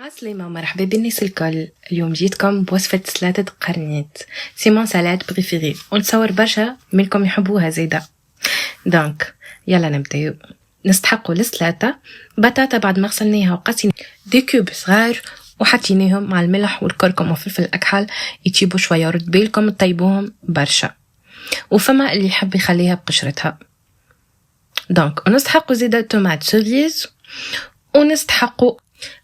عسلامة ومرحبا بالناس الكل. اليوم جيتكم بوصفة سلطة قرنيت، سي مون سالاد بريفيري، ونتصور برشا منكم يحبوها زيدا. دونك يلا نبداو. نستحقوا السلطة بطاطا بعد ما غسلناها وقصينا دي كوب صغار وحطيناهم مع الملح والكركم والفلفل الأكحل يطيبوا شوية، رد بالكم تطيبوهم برشا، وفما اللي يحب يخليها بقشرتها. دونك ونستحقوا زيدا تومات سوريز، ونستحقوا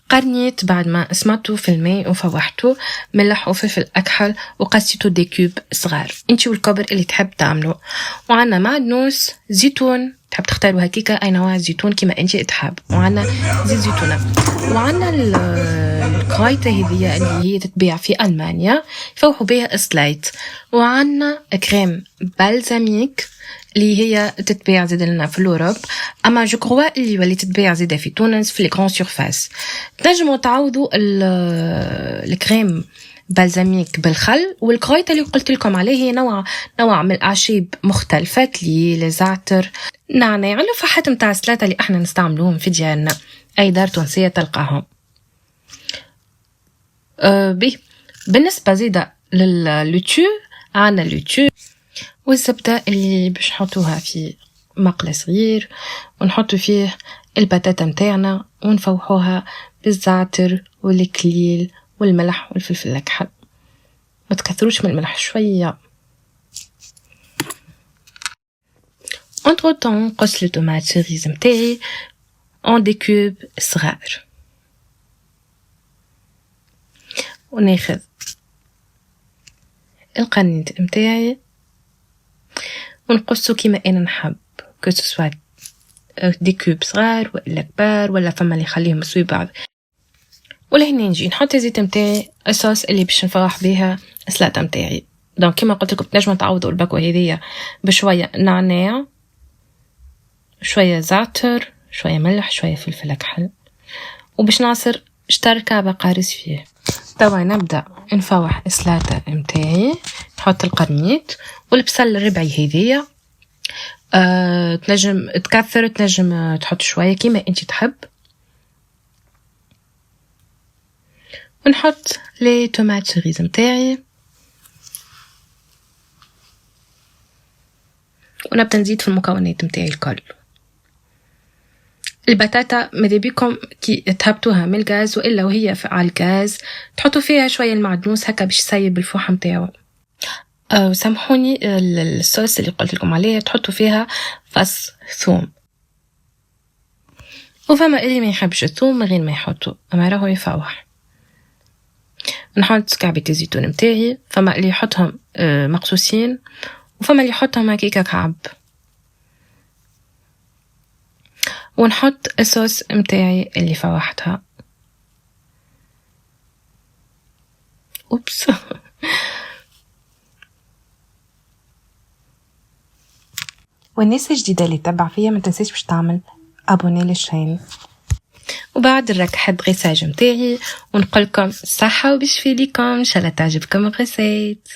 قرنيت بعد ما اسمعتو في الماء وفوحتو ملح وفلفل أكحل وقسيتو دي كوب صغار انتي والكبر اللي تحب تعملو. وعنا معدنوس، زيتون تحب تختاروا هكيكا اي نوع زيتون كيما انتي تحب، وعنا زيت زيتونة، وعنا الكرايتة هذية اللي هي تتباع في ألمانيا يفوحوا بها سلايت، وعنا كريم بالزاميك اللي هي تتباع زيدا لنا في الأوروب، اما جو كروا اللي ولي تتباع زيدا في تونس في لي غران سورفاس. تنجموا تعوضوا الكريم بالزاميك بالخل، والكرايته اللي قلت لكم عليه هي نوع من الاعشاب مختلفه لي زعتر نعناع الفحات نتاع السلطه اللي احنا نستعملوهم في ديالنا، اي دار تونسيه تلقاهم. بالنسبه زيدا للوتو، عندنا اللوتو والزبدة اللي باش نحطوها في مقلة صغير ونحطو فيه البطاطا متاعنا ونفوحوها بالزعتر والكليل والملح والفلفل الأكحل، ما تكثروش من الملح شوية. entre temps نقص الطوماط سيريز متاعي en des cubes صغار، وناخذ القرنيت متاعي ونقصو كيما انا نحب، كسوات دي كوب صغار ولا كبار ولا فما اللي يخليهم مسوي بعض. ولهنا نجي نحط الزيت متاعي الصوص اللي باش نفرح بها السلطه متاعي. دونك كيما قلت لكم تنجموا تعوضوا البكوه هذيا بشويه نعناع، شويه زعتر، شويه ملح، شويه فلفل اكحل، وباش نعصر شطر كعبه قارص فيه. طبعا نبدا نفوح السلطه متاعي، نحط القرنيت والبصل الربعي هذيا، تنجم تكثر تنجم تحط شويه كيما انت تحب، ونحط لي تومات سوريز متاعي، ونبدا نزيد في المكونات متاعي الكل. البطاطا ماذا بيكم كي تهبطوها من الغاز، والا وهي على الغاز تحطوا فيها شويه المعدنوس هكا باش يسيب الفوحه متاعو. سامحوني الصوص اللي قلت لكم عليه تحطوا فيها فص ثوم، وفما اللي ما يحبش الثوم غير ما يحطوا، اما راهو يفوح. نحط كعبة الزيتون متاعي، فما اللي يحطهم مقصوصين وفما اللي يحطهم هكيكا كعب، ونحط الصوص متاعي اللي فوحتها. اوبس والناس الجديدة اللي تتبع فيا ما تنسيش باش تعمل ابوني للشين. وبعد الركحة غساج متاعي ونقولكم صحة وبالشفاء ليكم، ان شاء الله تعجبكم الغسيت.